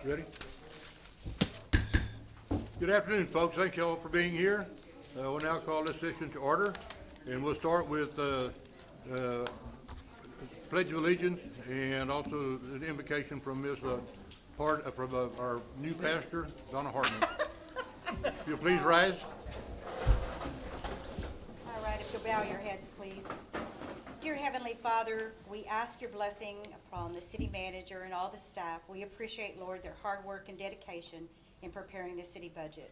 Ready? Good afternoon, folks. Thank you all for being here. We'll now call this session to order, and we'll start with Pledge of Allegiance and also an invocation from Ms. from our new pastor, Donna Hartman. If you'll please rise. All right, if you'll bow your heads, please. Dear Heavenly Father, we ask your blessing upon the city manager and all the staff. We appreciate, Lord, their hard work and dedication in preparing the city budget.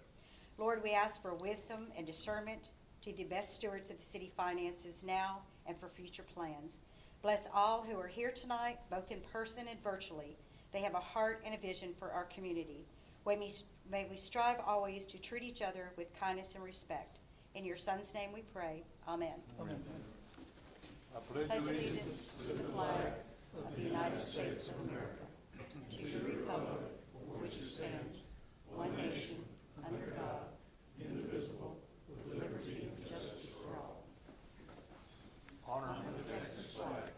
Lord, we ask for wisdom and discernment to the best stewards of the city finances now and for future plans. Bless all who are here tonight, both in person and virtually. They have a heart and a vision for our community. May we strive always to treat each other with kindness and respect. In your Son's name we pray. Amen. Amen. Pledge allegiance to the flag of the United States of America, to the republic for which it stands, one nation, under God, indivisible, with liberty and justice for all. Honor the Texas flag.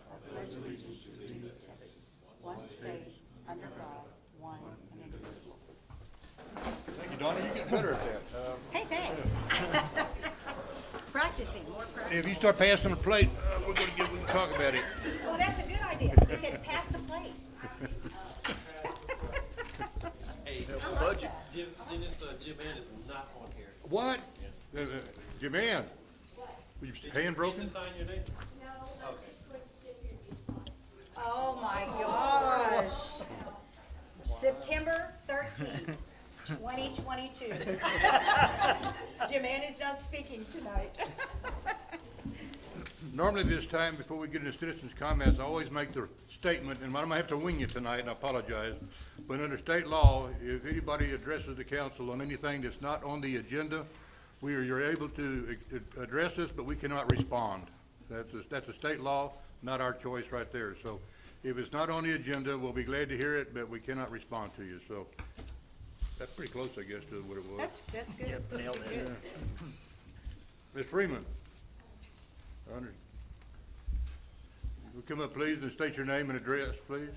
I pledge allegiance to the United Texas, one state, under God, one and indivisible. Thank you, Donna. You get better at that. Hey, thanks. Practicing, more practice. If you start passing the plate, we can talk about it. Well, that's a good idea. They said pass the plate. Hey, Budget. Dennis, Jim Ann is not on here. What? Jim Ann? Your hand broken? Can you sign your name? Oh my gosh. September 13th, 2022. Jim Ann is not speaking tonight. Normally this time, before we get into citizens' comments, I always make the statement, and I might have to wing you tonight, and I apologize, but under state law, if anybody addresses the council on anything that's not on the agenda, you're able to address this, but we cannot respond. That's a state law, not our choice right there. So if it's not on the agenda, we'll be glad to hear it, but we cannot respond to you. So that's pretty close, I guess, to what it was. That's good. Yep, nailed it. Good. Ms. Freeman. Will come up, please, and state your name and address, please.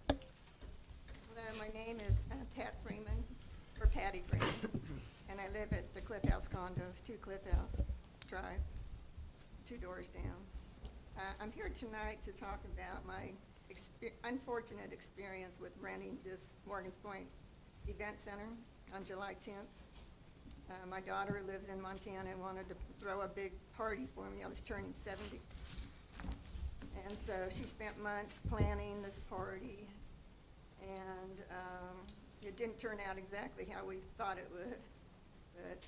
Hello, my name is Pat Freeman, or Patty Freeman, and I live at the Cliff House condos, 2 Cliff House Drive, 2 doors down. I'm here tonight to talk about my unfortunate experience with renting this Morgan's Point Event Center on July 10th. My daughter lives in Montana and wanted to throw a big party for me. I was turning 70. And so she spent months planning this party. And it didn't turn out exactly how we thought it would. But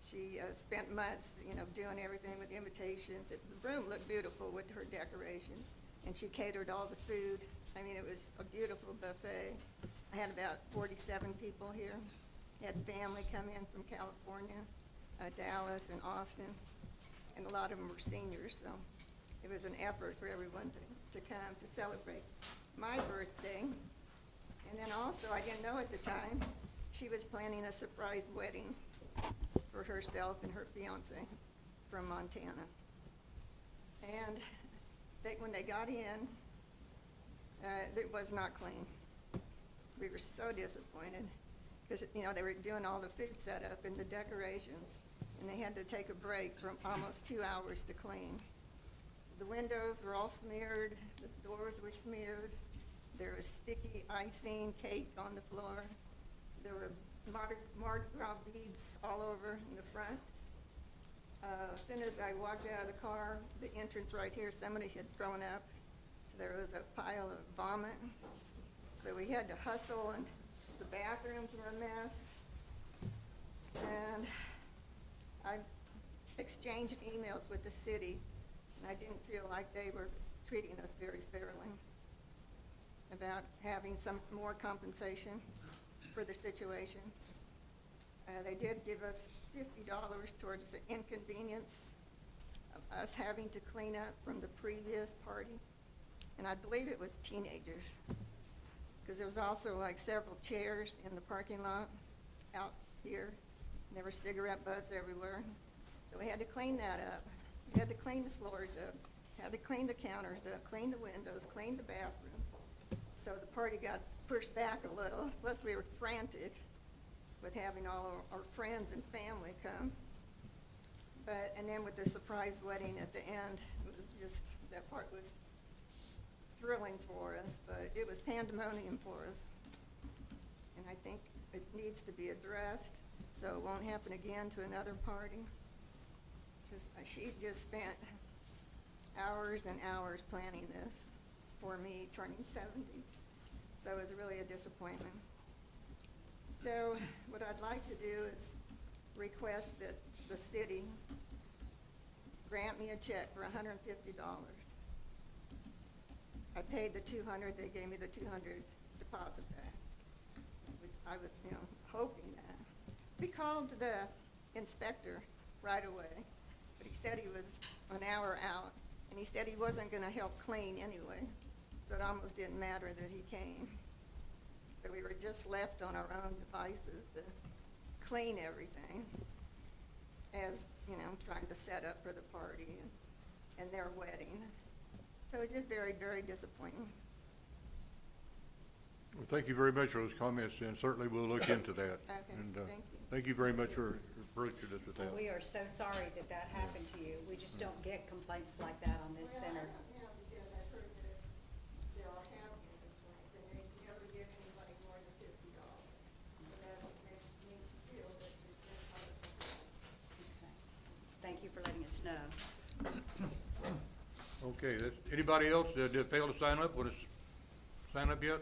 she spent months, doing everything with invitations. The room looked beautiful with her decorations, and she catered all the food. I mean, it was a beautiful buffet. I had about 47 people here. Had family come in from California, Dallas and Austin, and a lot of them were seniors, so it was an effort for everyone to come to celebrate my birthday. And then also, I didn't know at the time, she was planning a surprise wedding for herself and her fiance from Montana. And when they got in, it was not clean. We were so disappointed because, they were doing all the food setup and the decorations, and they had to take a break from almost 2 hours to clean. The windows were all smeared, the doors were smeared, there was sticky icing cake on the floor, there were Mardi Gras beads all over in the front. As soon as I walked out of the car, the entrance right here, somebody had thrown up. There was a pile of vomit. So we had to hustle, and the bathrooms were a mess. And I exchanged emails with the city, and I didn't feel like they were treating us very fairly about having some more compensation for the situation. They did give us $50 towards the inconvenience of us having to clean up from the previous party. And I believe it was teenagers, because there was also like several chairs in the parking lot out here. And there were cigarette butts everywhere. So we had to clean that up. We had to clean the floors up, had to clean the counters up, clean the windows, clean the bathrooms. So the party got pushed back a little. Plus we were frantic with having all our friends and family come. And then with the surprise wedding at the end, it was just, that part was thrilling for us, but it was pandemonium for us. And I think it needs to be addressed so it won't happen again to another party. Because she just spent hours and hours planning this for me turning 70. So it was really a disappointment. So what I'd like to do is request that the city grant me a check for $150. I paid the $200, they gave me the $200 deposit back, which I was, hoping that. We called the inspector right away, but he said he was an hour out, and he said he wasn't gonna help clean anyway, so it almost didn't matter that he came. So we were just left on our own devices to clean everything as, trying to set up for the party and their wedding. So it's just very, very disappointing. Well, thank you very much for those comments, and certainly we'll look into that. Okay, And, thank you. Thank you very much for approaching us with that. We are so sorry that that happened to you. We just don't get complaints like that on this center. Yeah, because I've heard that there are having complaints, and they never give anybody more than $50. So that makes me feel that it's been part of the Okay. Thank you for letting us know. Okay, anybody else that failed to sign up, want to sign up yet?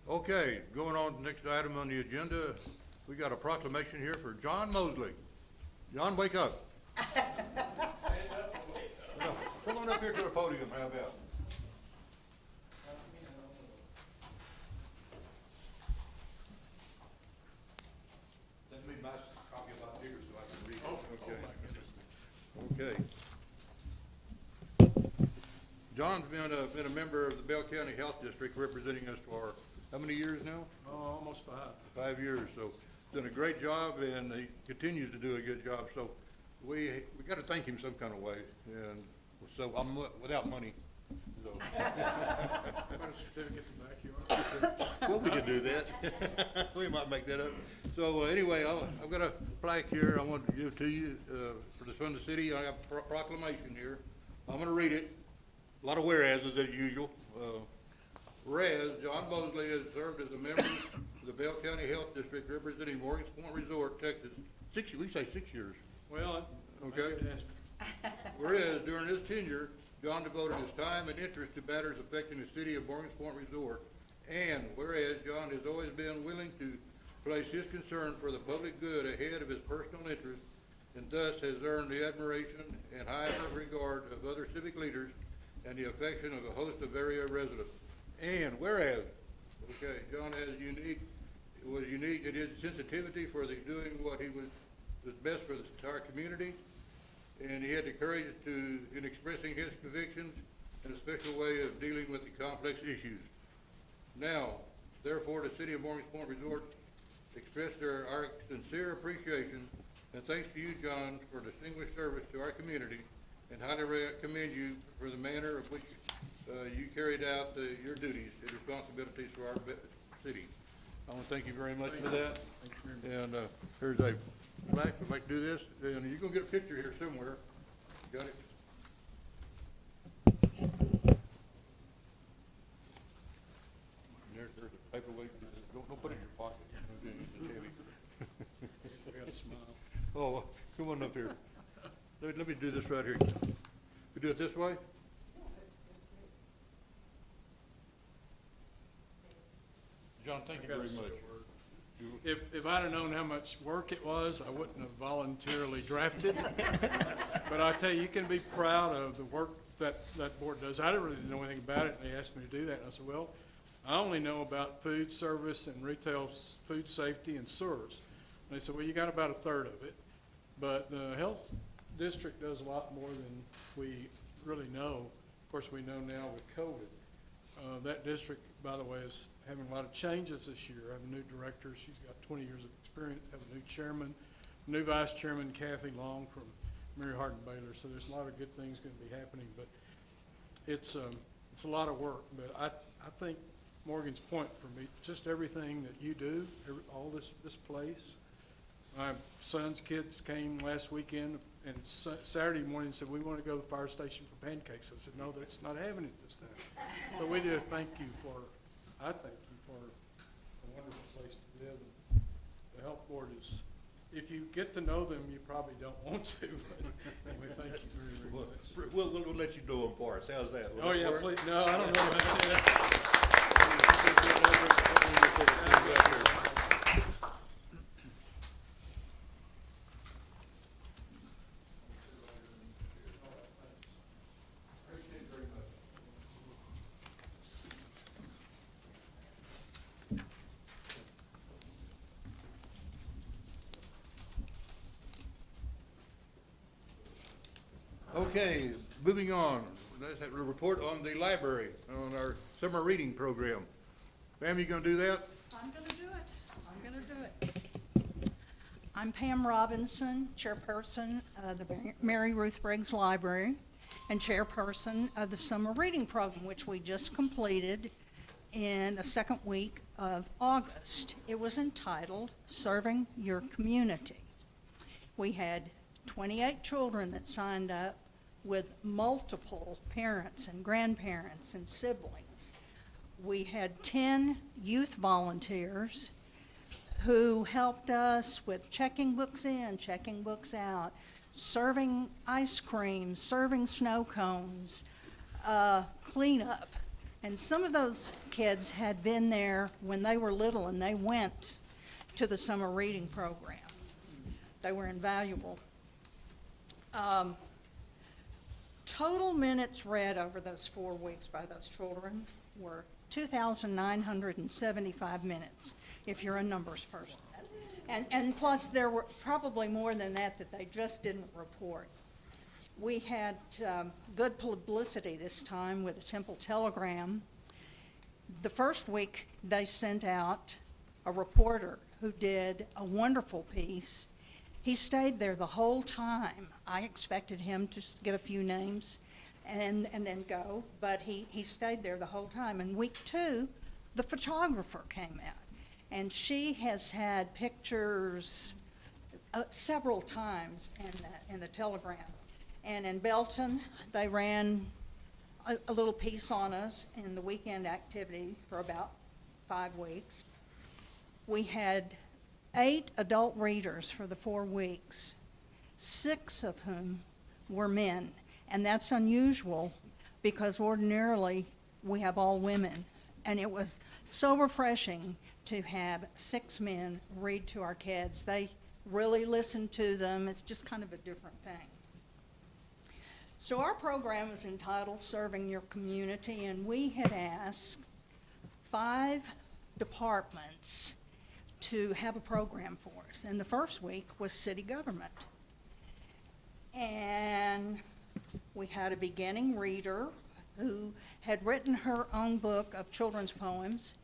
Okay, going on to the next item on the agenda, we got a proclamation here for John Mosley. John, wake up. No, come on up here to the podium, how about? Let me my copy of my figures so I can read it. Oh, my goodness. Okay. John's been a member of the Bell County Health District, representing us for how many years now? Oh, almost 5. 5 years, so done a great job, and he continues to do a good job, so we gotta thank him some kind of way, and so I'm without money, so. Got a certificate in the backyard. Well, we could do that. We might make that up. So anyway, I've got a plaque here I want to give to you for the Fund the City. I got a proclamation here. I'm gonna read it. A lot of whereases as usual. Whereas John Mosley has served as a member of the Bell County Health District representing Morgan's Point Resort, Texas. We say 6 years. Well, Okay. I could ask, Whereas during his tenure, John devoted his time and interest to matters affecting the city of Morgan's Point Resort And whereas John has always been willing to place his concern for the public good ahead of his personal interest, and thus has earned the admiration and high regard of other civic leaders and the affection of a host of area residents. And whereas, okay, John was unique in his sensitivity for doing what was best for the entire community, and he had the courage in expressing his convictions in a special way of dealing with the complex issues. Now, therefore, the City of Morgan's Point Resort express our sincere appreciation and thanks to you, John, for distinguished service to our community, and highly commend you for the manner of which you carried out your duties and responsibilities for our city. I want to thank you very much for that. And here's a plaque. We'd like to do this, and you're going to get a picture here somewhere. Got it? There's a paperweight. Don't put it in your pocket. It's heavy. Oh, come on up here. Let me do this right here. We do it this way? John, thank you very much. If I'd have known how much work it was, I wouldn't have voluntarily drafted. But I tell you, you can be proud of the work that board does. I didn't really know anything about it, and they asked me to do that, and I said, well, I only know about food service and retail food safety and sewers. And they said, well, you got about a third of it. But the health district does a lot more than we really know. Of course, we know now with COVID. That district, by the way, is having a lot of changes this year. I have a new director. She's got 20 years of experience. I have a new chairman, new vice chairman, Kathy Long from Mary Hardin Baylor. So there's a lot of good things going to be happening. But it's a lot of work. But I think Morgan's Point, for me, just everything that you do, all this place. My son's kids came last weekend and Saturday morning said, we want to go to the fire station for pancakes. I said, no, that's not having it this time. So we do thank you for a wonderful place to live. The health board is, if you get to know them, you probably don't want to, but anyway, thank you very, very much. We'll let you know them for us. How's that? Will Oh, that yeah, work? please, no, I don't know about that. Okay, moving on. Let's have a report on the library, on our summer reading program. Pam, you gonna do that? I'm gonna do it. I'm gonna do it. I'm Pam Robinson, chairperson of the Mary Ruth Briggs Library and chairperson of the summer reading program, which we just completed in the second week of August. It was entitled Serving Your Community. We had 28 children that signed up with multiple parents and grandparents and siblings. We had 10 youth volunteers who helped us with checking books in, checking books out, serving ice cream, serving snow cones, cleanup. And some of those kids had been there when they were little and they went to the summer reading program. They were invaluable. Total minutes read over those 4 weeks by those children were 2,975 minutes, if you're a numbers person. And plus there were probably more than that they just didn't report. We had good publicity this time with the Temple Telegram. The first week they sent out a reporter who did a wonderful piece. He stayed there the whole time. I expected him to get a few names and then go, but he stayed there the whole time. And week 2, the photographer came out, and she has had pictures several times in the Telegram. And in Belton, they ran a little piece on us in the weekend activity for about 5 weeks. We had 8 adult readers for the 4 weeks, 6 of whom were men. And that's unusual because ordinarily we have all women And it was so refreshing to have 6 men read to our kids. They really listened to them. It's just kind of a different thing. So our program is entitled Serving Your Community, and we had asked 5 departments to have a program for us. And the first week was city government. And we had a beginning reader who had written her own book of children's poems,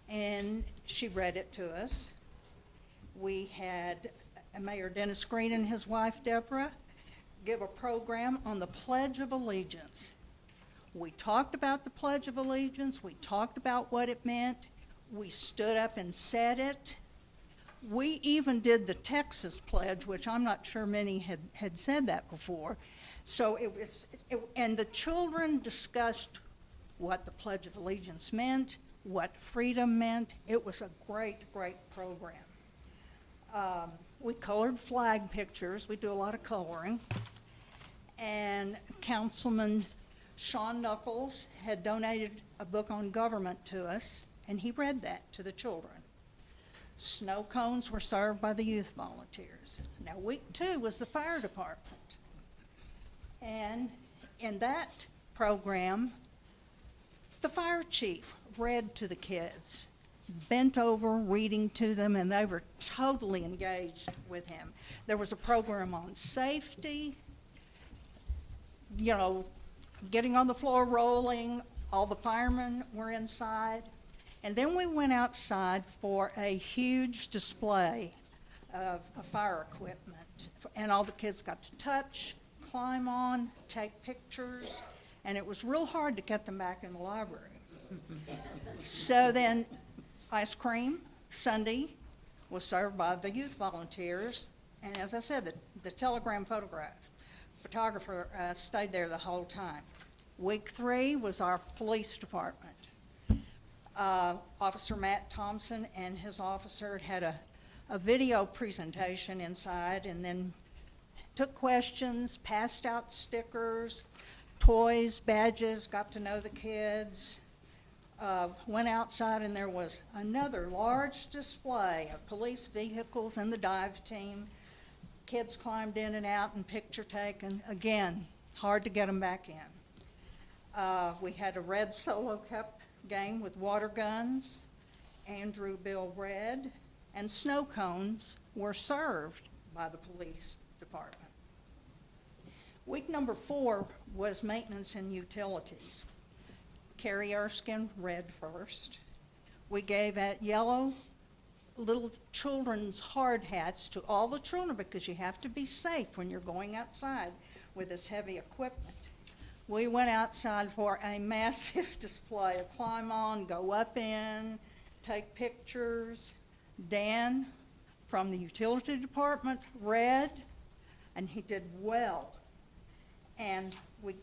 and she read it to us. We had Mayor Dennis Green and his wife Deborah give a program on the Pledge of Allegiance. We talked about the Pledge of Allegiance. We talked about what it meant. We stood up and said it. We even did the Texas Pledge, which I'm not sure many had said that before. So and the children discussed what the Pledge of Allegiance meant, what freedom meant. It was a great, great program. We colored flag pictures. We do a lot of coloring. And Councilman Sean Knuckles had donated a book on government to us, and he read that to the children. Snow cones were served by the youth volunteers. Now, week 2 was the fire department. And in that program, the fire chief read to the kids, bent over reading to them, and they were totally engaged with him. There was a program on safety, getting on the floor, rolling. All the firemen were inside. And then we went outside for a huge display of fire equipment. And all the kids got to touch, climb on, take pictures, and it was real hard to get them back in the library. So then ice cream Sunday was served by the youth volunteers. And as I said, the telegram photographer stayed there the whole time. Week 3 was our police department. Officer Matt Thompson and his officer had a video presentation inside, and then took questions, passed out stickers, toys, badges, got to know the kids. Went outside, and there was another large display of police vehicles and the dive team. Kids climbed in and out and picture taken. Again, hard to get them back in. We had a red solo cup game with water guns. Andrew Bill read, and snow cones were served by the police department. Week number 4 was maintenance and utilities. Carrie Erskine read first. We gave out yellow little children's hard hats to all the children because you have to be safe when you're going outside with this heavy equipment. We went outside for a massive display of climb on, go up in, take pictures. Dan from the utility department read, and he did well. And we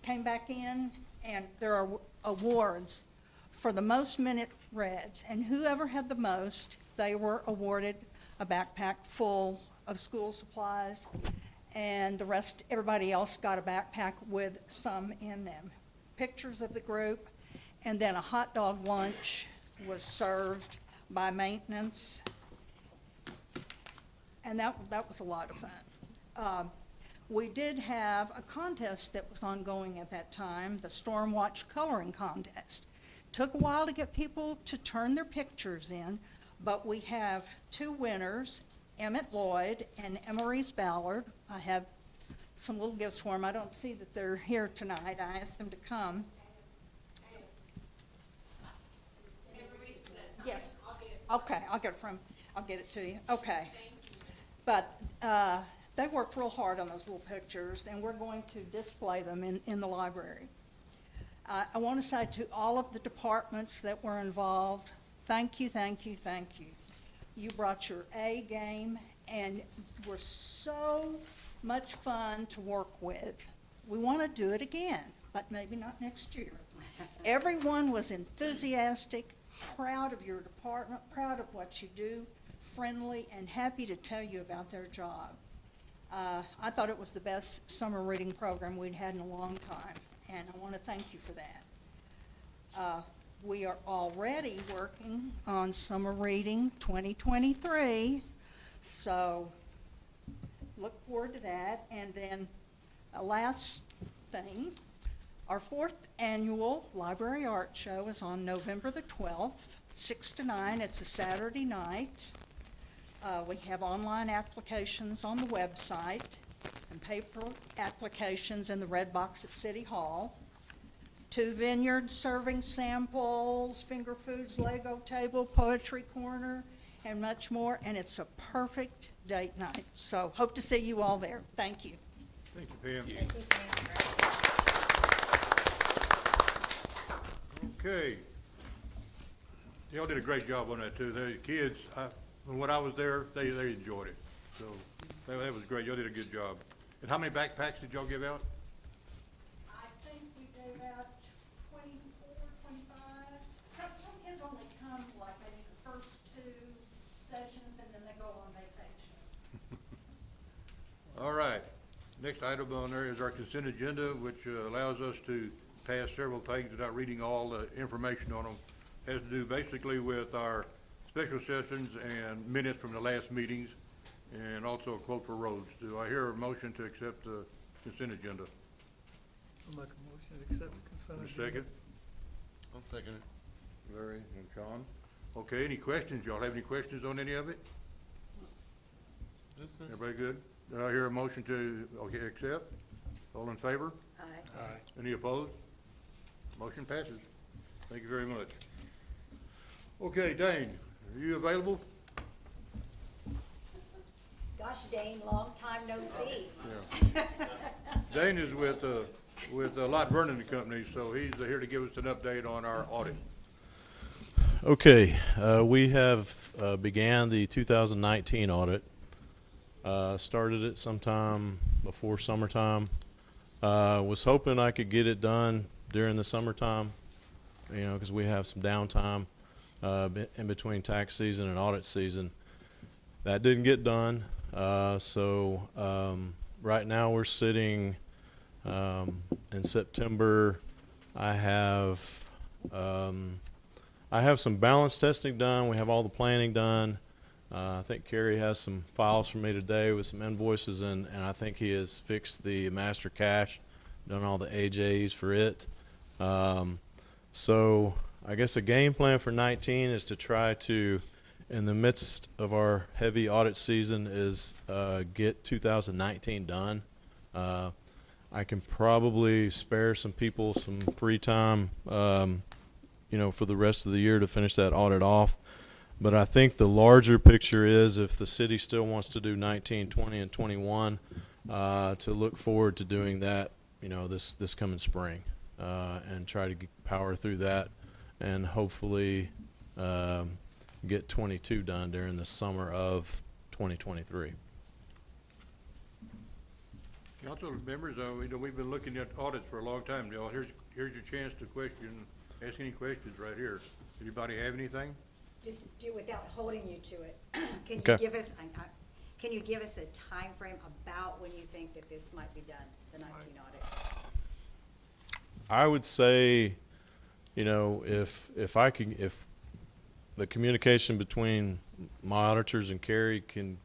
came back in, and there are awards for the most minute read. And whoever had the most, they were awarded a backpack full of school supplies, and the rest, everybody else got a backpack with some in them. Pictures of the group, and then a hot dog lunch was served by maintenance. And that was a lot of fun. We did have a contest that was ongoing at that time, the Storm Watch Coloring Contest. Took a while to get people to turn their pictures in, but we have 2 winners, Emmett Lloyd and Emery's Ballard. I have some little gifts for them. I don't see that they're here tonight. I asked them to come. Yes. Okay, I'll get it to you. Okay. But they worked real hard on those little pictures, and we're going to display them in the library. I want to say to all of the departments that were involved, thank you, thank you, thank you. You brought your A game and were so much fun to work with. We want to do it again, but maybe not next year. Everyone was enthusiastic, proud of your department, proud of what you do, friendly, and happy to tell you about their job. I thought it was the best summer reading program we'd had in a long time, and I want to thank you for that. we are already working on summer reading 2023, so look forward to that. And then a last thing, our 4th annual Library Art Show is on November the 12th, 6 to 9. It's a Saturday night. We have online applications on the website and paper applications in the red box at City Hall. 2 vineyards serving samples, finger foods, Lego table, poetry corner, and much more. And it's a perfect date night. So hope to see you all there. Thank you. Thank you, Pam. Okay. Y'all did a great job on that too. The kids, when I was there, they enjoyed it. So that was great. Y'all did a good job. And how many backpacks did y'all give out? I think we gave out 24, 25. Some kids only come like maybe the first 2 sessions and then they go on vacation. All right. Next item on there is our consent agenda, which allows us to pass several things without reading all the information on them. Has to do basically with our special sessions and minutes from the last meetings, and also a quote for roads. Do I hear a motion to accept the consent agenda? I'll make a motion to accept the consent A agenda. second? I'll second it. Larry and Sean. Okay, any questions? Y'all have any questions on any of it? Everybody good? Do I hear a motion to, okay, accept? All in favor? Aye. Any opposed? Motion passes. Thank you very much. Okay, Dane, are you available? Gosh, Dane, long time no see. Dane is with Lot Vernon and Company, so he's here to give us an update on our audit. Okay, we have began the 2019 audit. Started it sometime before summertime. Was hoping I could get it done during the summertime, you know, because we have some downtime in between tax season and audit season. That didn't get done, so right now we're sitting in September. I have some balance testing done. We have all the planning done. I think Kerry has some files for me today with some invoices, and I think he has fixed the master cache, done all the AJs for it. So I guess the game plan for 19 is to try to, in the midst of our heavy audit season, is get 2019 done. I can probably spare some people some free time, you know, for the rest of the year to finish that audit off. But I think the larger picture is, if the city still wants to do 19, 20, and 21, to look forward to doing that, you know, this coming spring, and try to power through that, and hopefully get 22 done during the summer of 2023. Council members, you know, we've been looking at audits for a long time, y'all. Here's your chance to ask any questions right here. Anybody have anything? Just do without holding you to it. Can Okay. you give us a time frame about when you think that this might be done, the 19 audit? I would say, you know, if the communication between my auditors and Kerry can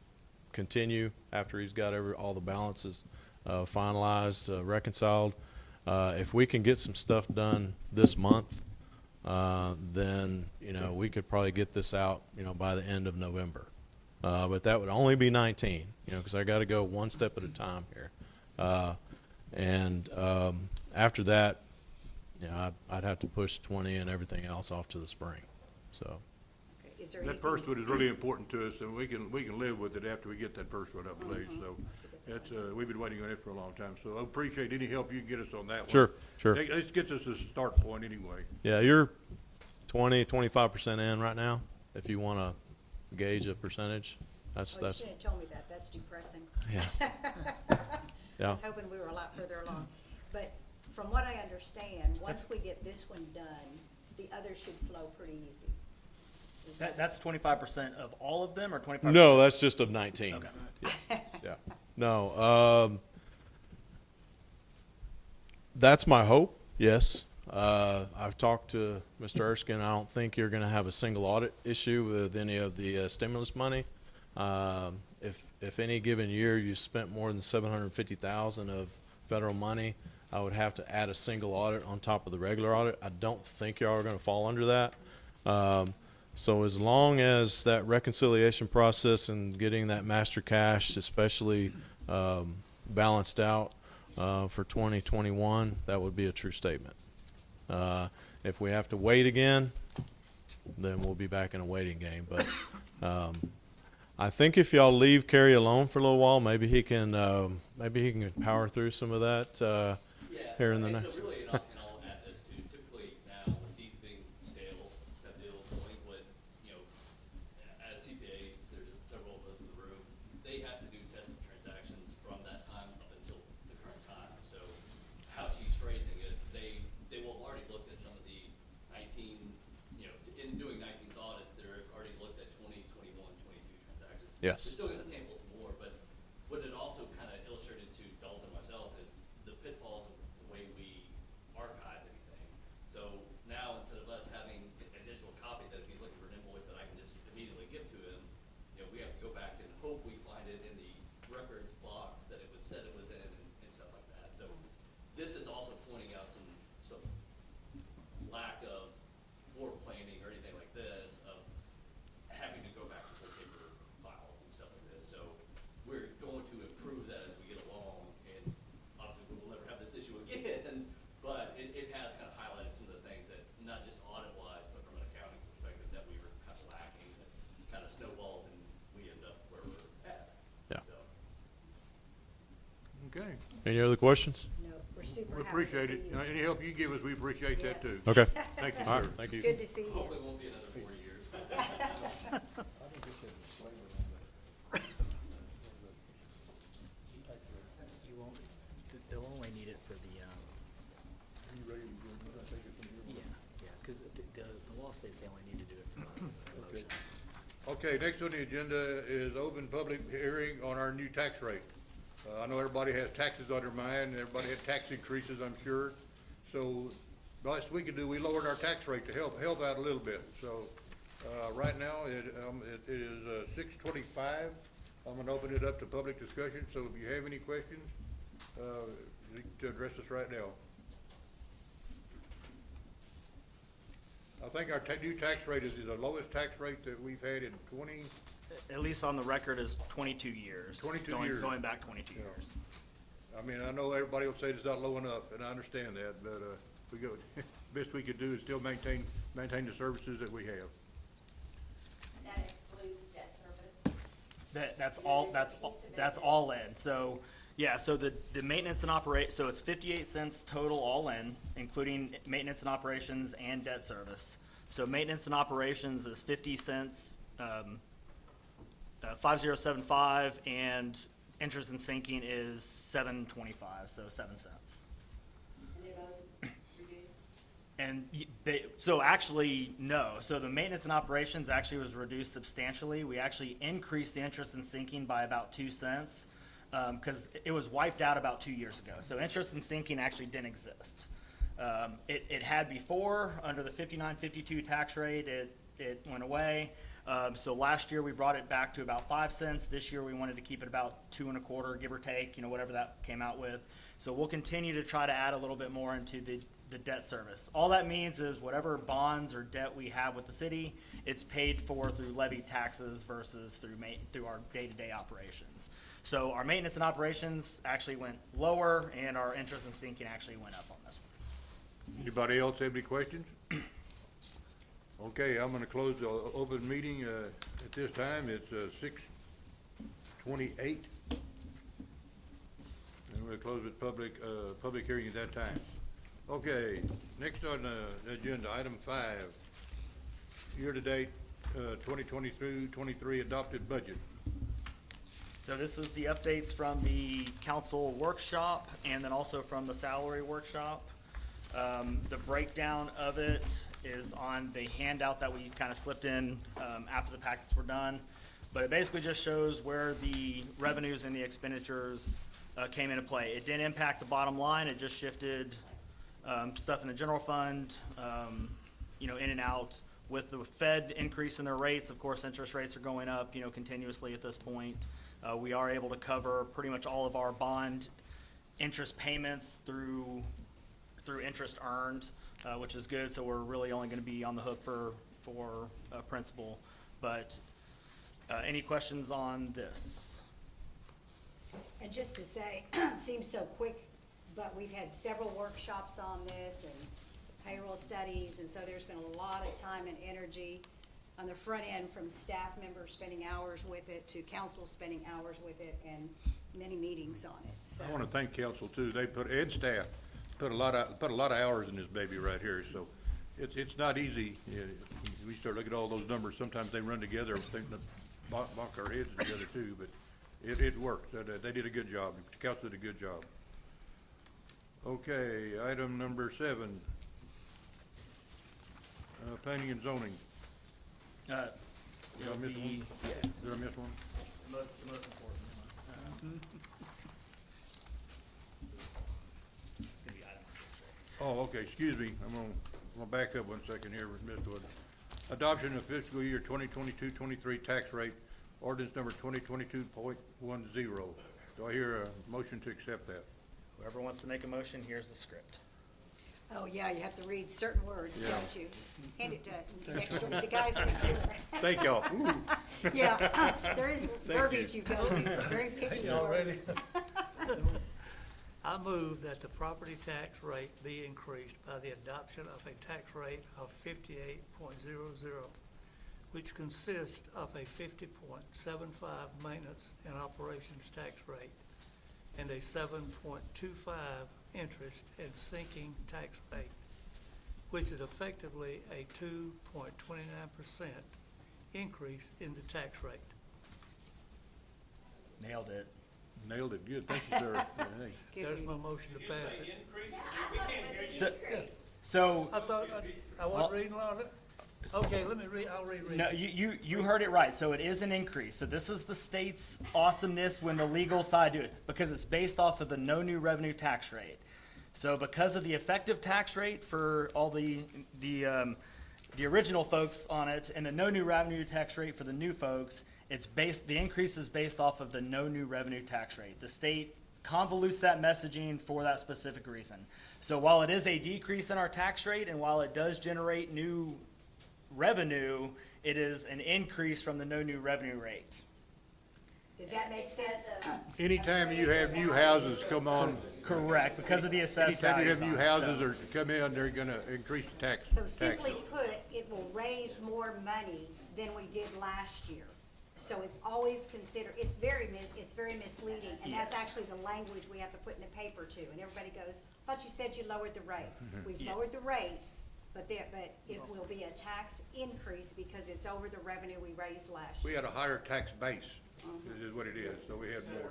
continue after he's got all the balances finalized, reconciled, if we can get some stuff done this month, then, you know, we could probably get this out, you know, by the end of November. But that would only be 19, you know, because I got to go one step at a time here. And after that, you know, I'd have to push 20 and everything else off to the spring. So. Okay, is there That anything? first one is really important to us, and we can live with it after we get that first one up late. So that's, we've been waiting on it for a long time. So I appreciate any help you can get us on that one. Sure, sure. This gets us a start point anyway. Yeah, you're 25% in right now. If you want to gauge a percentage, Oh, you that's shouldn't have told me that. That's depressing. yeah. I Yeah. was hoping we were a lot further along. But from what I understand, once we get this one done, the others should flow pretty easy. Is That's 25% of all of them, or 25%? No, that's just of 19. Okay. Yeah. No. That's my hope. Yes. I've talked to Mr. Erskine. I don't think you're going to have a single audit issue with any of the stimulus money. If any given year you spent more than $750,000 of federal money, I would have to add a single audit on top of the regular audit. I don't think y'all are going to fall under that. So as long as that reconciliation process and getting that master cash, especially balanced out for 2021, that would be a true statement. If we have to wait again, then we'll be back in a waiting game. But I think if y'all leave Kerry alone for a little while, maybe he can power through some of that here in the next. So really, and I'll add this too, typically now with these being stale, that deal delinquent, you know, as CPAs, there's several of us in the room, they have to do tested transactions from that time up until the current time. So how she's phrasing it, they will have already looked at some of the 19, you know, in doing 19th audits, they're already looked at 20, 21, 22 transactions. Yes. They're still gonna sample some more, but what it also kind of illustrated to Dalton and myself is the pitfalls of the way we archive anything. So now, instead of us having a digital copy that if he's looking for an invoice that I can just immediately give to him, you know, we have to go back and hope we find it in the records box that it was said it was in and stuff like that. So this is also pointing out some lack of floor planning or anything like this of having to go back to full paper files and stuff like this. So we're going to improve that as we get along, and obviously we will never have this issue again, but it has kind of highlighted some of the things that, not just audit-wise, but from an accounting perspective, that we were kind of lacking, that kind of snowballs and we end up where we're at. Yeah. So. Okay, Any other questions? No, we're super we happy to appreciate it. see you. Any help you give us, we appreciate that Yes. too. Okay. Thank you, All right. sir. Thank It's you. good to see you. Hopefully it won't be another 4 years. You won't, they'll only need it for the, yeah, because the law states they only need to do it for the motion. Okay, next on the agenda is open public hearing on our new tax rate. I know everybody has taxes on their mind, and everybody had tax increases, I'm sure. So, best we could do, we lowered our tax rate to help out a little bit. So, right now, it is 6:25. I'm gonna open it up to public discussion, so if you have any questions, you can address us right now. I think our new tax rate is the lowest tax rate that we've had in 20, At least on the record is 22 years. 22 Going- years. Going back 22 Yeah. years. I mean, I know everybody will say it's not low enough, and I understand that, but, we go, best we could do is still maintain the services that we have. That excludes debt service. That's Yeah, all, there's a that's, piece of it that's that- all in. So, yeah, so the maintenance and operate, so it's 58 cents total all in, including maintenance and operations and debt service. So maintenance and operations is 50 cents, 5075, and interest and sinking is 725, so 7 cents. And they both reduced. And so actually, no. So the maintenance and operations actually was reduced substantially. We actually increased the interest and sinking by about 2 cents because it was wiped out about 2 years ago. So interest and sinking actually didn't exist. It had before, under the 59-52 tax rate, it went away. So last year we brought it back to about 5 cents. This year we wanted to keep it about 2 1/4, give or take, whatever that came out with. So we'll continue to try to add a little bit more into the debt service. All that means is whatever bonds or debt we have with the city, it's paid for through levy taxes versus through our day-to-day operations. So our maintenance and operations actually went lower, and our interest and sinking actually went up on this one. Anybody else have any questions? Okay, I'm gonna close the open meeting, at this time. It's, 6:28. And we'll close with public hearing at that time. Okay, next on the agenda, item 5, year-to-date, 2022-23 adopted budget. So this is the updates from the council workshop and then also from the salary workshop. The breakdown of it is on the handout that we kind of slipped in after the packets were done. But it basically just shows where the revenues and the expenditures came into play. It didn't impact the bottom line, it just shifted stuff in the general fund, in and out. With the Fed increase in their rates, of course, interest rates are going up, continuously at this point. We are able to cover pretty much all of our bond interest payments through interest earned, which is good. So we're really only going to be on the hook for principal. But any questions on this? And just to say, it seems so quick, but we've had several workshops on this and payroll studies, and so there's been a lot of time and energy on the front end from staff members spending hours with it to council spending hours with it and many meetings on it, so. I want to thank council too. They and staff put a lot of hours in this baby right here, so it's not easy. We start looking at all those numbers, sometimes they run together, thinking to bonk our heads together too, but it worked. They did a good job. The council did a good job. Okay, item number 7. Planning and zoning. Did I It'll miss one? be, Did I miss one? the most important one. It's gonna be item 6, right? Oh, okay, excuse me, I'm gonna back up 1 second here, Mr. Wood. Adoption of fiscal year 2022-23 tax rate, ordinance number 2022.10. Do I hear a motion to accept that? Whoever wants to make a motion, here's the script. Oh, yeah, you have to read certain words, Yeah. don't you? Hand it to next door, the guys next door. Thank y'all. Ooh, Yeah, there is you. verbiage you've got to use, very picky Y'all ready? words. I move that the property tax rate be increased by the adoption of a tax rate of 58.00, which consists of a 50.75 maintenance and operations tax rate and a 7.25 interest and sinking tax rate, which is effectively a 2.29% increase in the tax rate. Nailed it. nailed it, good, thank you, sir. Hey. Good There's my reading. motion to pass it. So, I thought, I wasn't reading on it. Okay, let me read, I'll reread. no, you heard it right. So it is an increase. So this is the state's awesomeness when the legal side do it, because it's based off of the no new revenue tax rate. So because of the effective tax rate for all the original folks on it and the no new revenue tax rate for the new folks, the increase is based off of the no new revenue tax rate. The state convolutes that messaging for that specific reason. So while it is a decrease in our tax rate and while it does generate new revenue, it is an increase from the no new revenue rate. Does that make sense? Anytime you have new houses come on, Correct, because of the assessed anytime you values have new on it, houses so- or come in, they're gonna increase the tax. So simply put, it will raise more money than we did last year. So it's always considered, it's very misleading, and that's Yes. actually the language we have to put in the paper too. And everybody goes, thought you said you lowered the rate. We've Yeah. lowered the rate, but it will be a tax increase because it's over the revenue we raised last We year. had a higher tax base, is what it is, so we had more.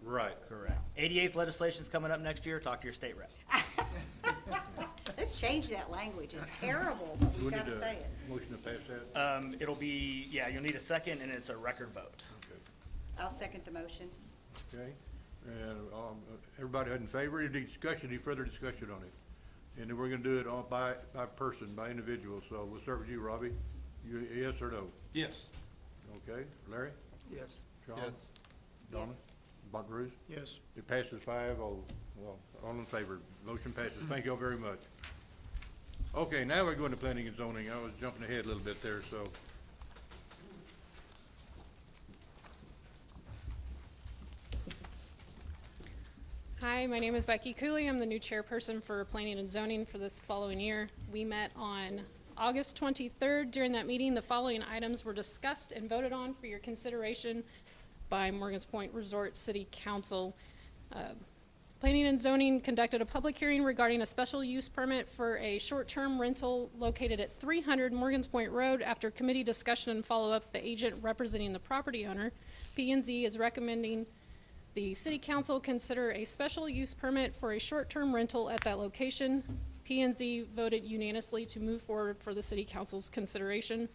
Right. Correct. 88th legislation's coming up next year. Talk to your state rep. Let's change that language. It's terrible, but We we've need got to a say it. motion to pass that? It'll be, you'll need a second and it's a record vote. Okay. I'll second the motion. Okay, and, everybody in favor, any further discussion on it? And then we're gonna do it all by person, by individual, so we'll start with you, Robbie. You, yes or no? Yes. Okay, Larry? Yes. Sean? Yes. Donna? Yes. Bob Bruce? Yes. It passes 5, all in favor, motion passes, thank y'all very much. Okay, now we're going to planning and zoning, I was jumping ahead a little bit there, so. Hi, my name is Becky Cooley. I'm the new chairperson for Planning and Zoning for this following year. We met on August 23rd. During that meeting, the following items were discussed and voted on for your consideration by Morgan's Point Resort City Council. Planning and Zoning conducted a public hearing regarding a special use permit for a short-term rental located at 300 Morgan's Point Road. After committee discussion and follow-up, the agent representing the property owner, P&Z, is recommending the city council consider a special use permit for a short-term rental at that location. P&Z voted unanimously to move forward for the city council's consideration.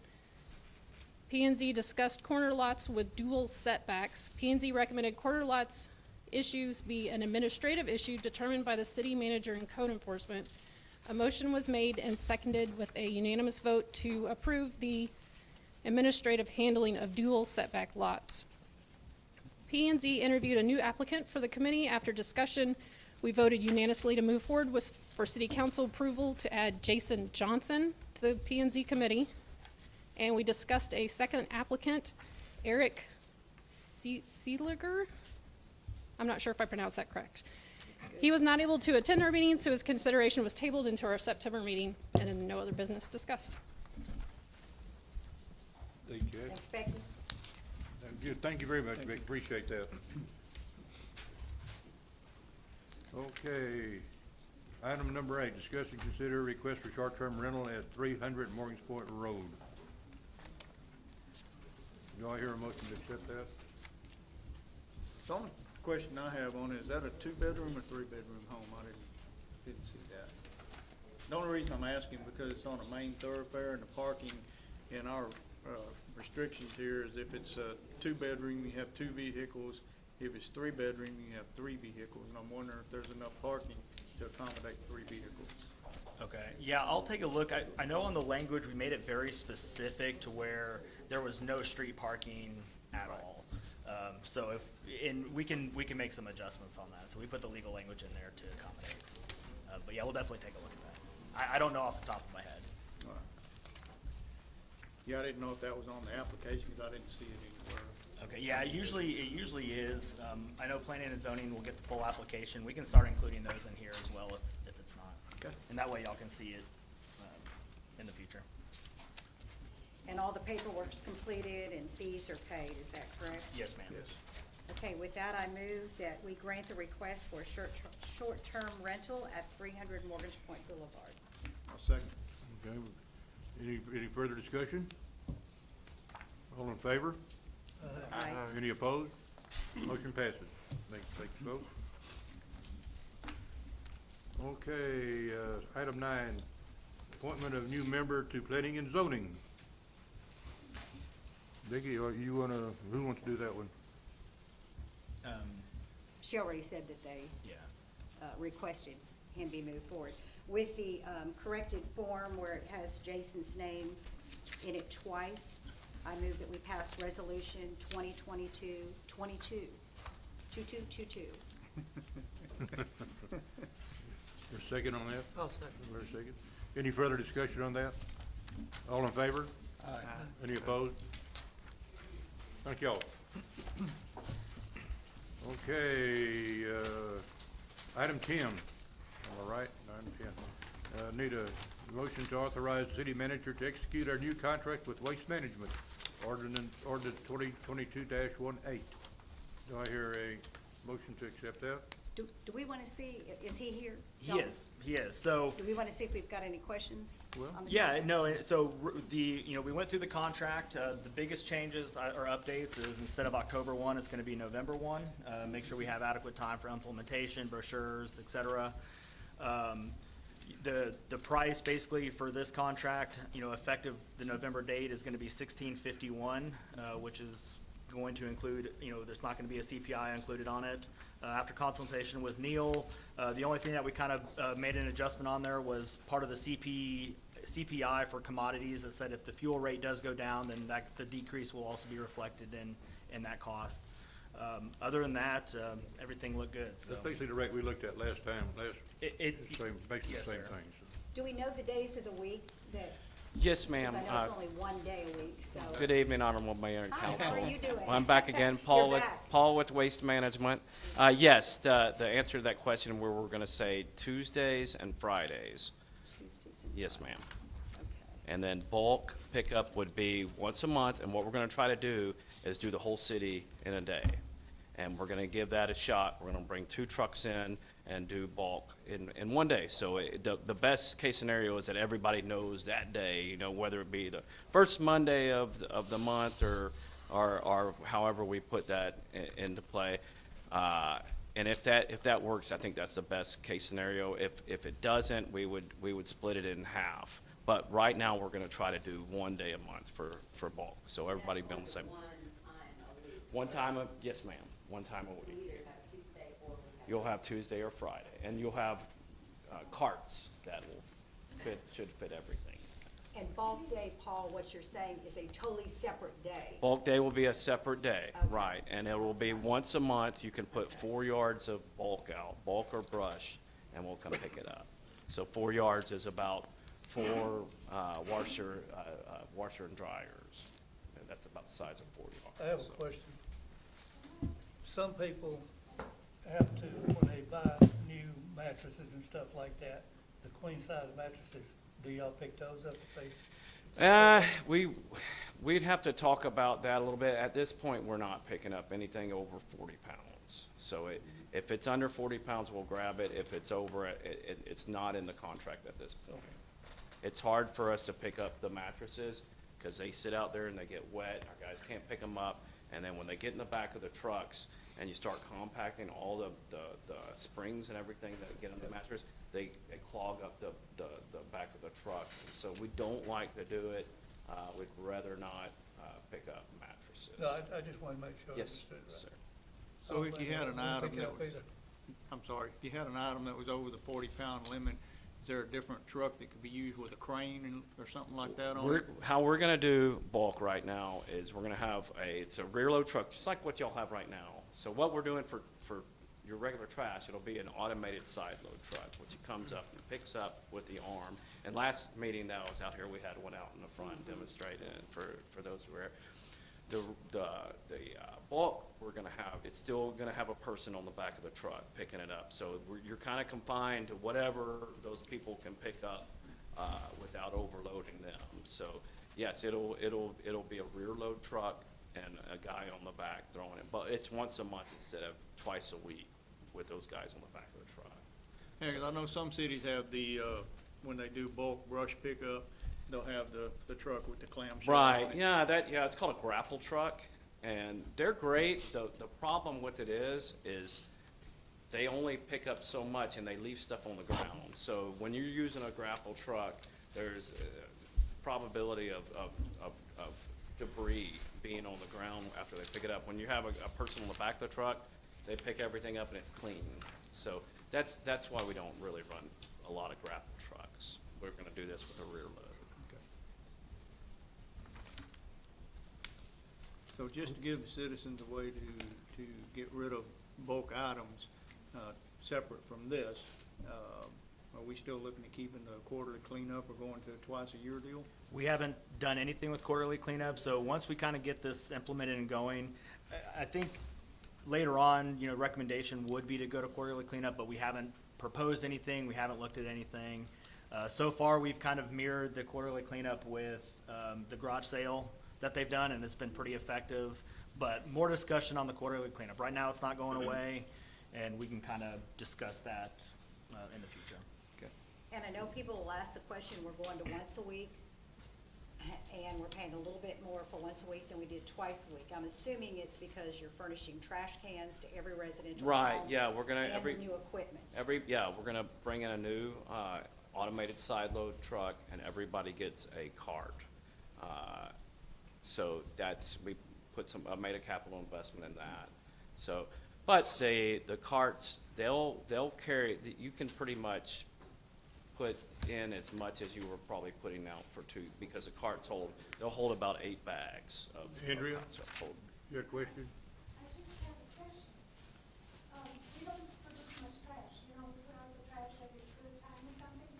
P&Z discussed corner lots with dual setbacks. P&Z recommended corner lots issues be an administrative issue determined by the city manager and code enforcement. A motion was made and seconded with a unanimous vote to approve the administrative handling of dual setback lots. P and Z interviewed a new applicant for the committee. After discussion, we voted unanimously to move forward for city council approval to add Jason Johnson to the P and Z committee. And we discussed a second applicant, Eric Seeliger. I'm not sure if I pronounced that correct. He was not able to attend our meeting, so his consideration was tabled into our September meeting, and then no other business discussed. Thank you. Thanks, Becky. Good. Thank you very much, Vic. Appreciate that. Okay. Item number 8, discuss and consider request for short-term rental at 300 Morgan's Point Road. Do I hear a motion to accept that? The only question I have on it, is that a two-bedroom or three-bedroom home? I didn't see that. The only reason I'm asking, because it's on a main thoroughfare and the parking in our restrictions here is if it's a two-bedroom, you have 2 vehicles. If it's 3-bedroom, you have 3 vehicles. And I'm wondering if there's enough parking to accommodate 3 vehicles. Okay, yeah, I'll take a look. I know on the language, we made it very specific to where there was no street parking at all. So we can make some adjustments on that. So we put the legal language in there to accommodate. But yeah, we'll definitely take a look at that. I don't know off the top of my head. All right. Yeah, I didn't know if that was on the application, because I didn't see it anywhere. Okay, yeah, it usually is. I know planning and zoning will get the full application. We can start including those in here as well if it's not. Okay. And that way y'all can see it in the future. And all the paperwork's completed and fees are paid, is that correct? Yes, ma'am. Yes. Okay, with that, I move that we grant the request for a short-term rental at 300 Morgan's Point Boulevard. I'll second. Okay. Any further discussion? All in favor? Aye. Any opposed? Motion passes. Thanks, folks. Okay, item 9, appointment of new member to planning and zoning. Vicki, who wants to do that one? She already said that they Yeah. requested him be moved forward. With the corrected form where it has Jason's name in it twice, I move that we pass resolution 2022-22. 2222. A second on that? I'll second. Wait a second. Any further discussion on that? All in favor? Aye. Any opposed? Thank y'all. Okay, item 10, all right, item 10. Need a motion to authorize the city manager to execute our new contract with Waste Management, ordinance 2022-18. Do I hear a motion to accept that? Do we want to see, is he here? He is. So, Do we want to see if we've got any questions Well, on the yeah, contract? no, so we went through the contract. The biggest changes or updates is instead of October 1, it's going to be November 1. Make sure we have adequate time for implementation, brochures, et cetera. The price basically for this contract, effective the November date is going to be $16.51, which is going to include, there's not going to be a CPI included on it. After consultation with Neil, the only thing that we kind of made an adjustment on there was part of the CPI for commodities that said if the fuel rate does go down, then the decrease will also be reflected in that cost. Other than that, everything looked good. So That's basically the rate we looked at last time, it basically yes, the same sir. thing. Do we know the days of the week that, Yes, because ma'am. I know it's only one day a week, so. Good evening, Honorable Mayor and Hi, Council. how are you doing? Well, I'm back again. You're back. Paul with Waste Management. Yes, the answer to that question, we're going to say Tuesdays and Fridays. Tuesdays and Yes, ma'am. Fridays. Okay. And then bulk pickup would be once a month, and what we're going to try to do is do the whole city in a day. And we're going to give that a shot. We're going to bring 2 trucks in and do bulk in one day. So the best case scenario is that everybody knows that day, whether it be the first Monday of the month or however we put that into play. And if that works, I think that's the best case scenario. If it doesn't, we would split it in half. But right now, we're going to try to do 1 day a month for bulk, so everybody be on the same. One time, yes, ma'am. One time a week. Either have Tuesday you'll have Tuesday or Friday, and you'll have carts that will should fit everything. And bulk day, Paul, what you're saying is a totally separate day. Bulk day will be a separate day, Okay. right, and it will be once a month, you can put 4 yards of bulk out, bulk or brush, and we'll come pick it up. So 4 yards is about 4 washer and dryers, and that's about the size of 4 yards. I have a So- question. Some people have to, when they buy new mattresses and stuff like that, the queen size mattresses, do y'all pick those up if they? We'd have to talk about that a little bit. At this point, we're not picking up anything over 40 pounds. So if it's under 40 pounds, we'll grab it. If it's over, it's not in the contract at this point. It's hard for us to pick up the mattresses because they sit out there and they get wet. Our guys can't pick them up. And then when they get in the back of the trucks and you start compacting all the springs and everything that get in the mattress, they clog up the back of the truck. And so we don't like to do it. We'd rather not pick up mattresses. No, I just want to make sure I Yes, understood right. sir. So if you had an I don't item pick it that up was, either. I'm sorry, if you had an item that was over the 40-pound limit, is there a different truck that could be used with a crane or something like that on it? How we're gonna do bulk right now is we're gonna have it's a rear load truck, just like what y'all have right now. So what we're doing for your regular trash, it'll be an automated side load truck, which it comes up and picks up with the arm. And last meeting that I was out here, we had one out in the front demonstrating it for those who were. The bulk we're gonna have, it's still gonna have a person on the back of the truck picking it up. So you're kinda confined to whatever those people can pick up, without overloading them. So, yes, it'll be a rear load truck and a guy on the back throwing it, but it's once a month instead of twice a week with those guys on the back of the truck. Yeah, 'cause I know some cities have the, when they do bulk brush pickup, they'll have the truck with the clamshell on Right, it. yeah, it's called a grapple truck, and they're great. The problem with it is they only pick up so much and they leave stuff on the ground. So when you're using a grapple truck, there's a probability of debris being on the ground after they pick it up. When you have a person on the back of the truck, they pick everything up and it's clean. So that's why we don't really run a lot of grapple trucks. We're gonna do this with a rear load. So just to give the citizens a way to get rid of bulk items, separate from this, are we still looking at keeping the quarterly cleanup or going to a twice-a-year deal? We haven't done anything with quarterly cleanup, so once we kind of get this implemented and going, I think later on, recommendation would be to go to quarterly cleanup, but we haven't proposed anything, we haven't looked at anything. So far, we've kind of mirrored the quarterly cleanup with the garage sale that they've done, and it's been pretty effective. But more discussion on the quarterly cleanup. Right now, it's not going away, and we can kind of discuss that in the future. And I know people will ask the question, we're going to once a week, and we're paying a little bit more for once a week than we did twice a week. I'm assuming it's because you're furnishing trash cans to every residential home. Right, yeah, we're gonna, And the new equipment. we're gonna bring in a new, automated side load truck and everybody gets a cart. So we made a capital investment in that. So, but the carts, they'll carry, you can pretty much put in as much as you were probably putting out for two, because the carts they'll hold about 8 bags of. Andrea? of- You had a question? I just have a question. We don't produce much trash, put out the trash every third time or something.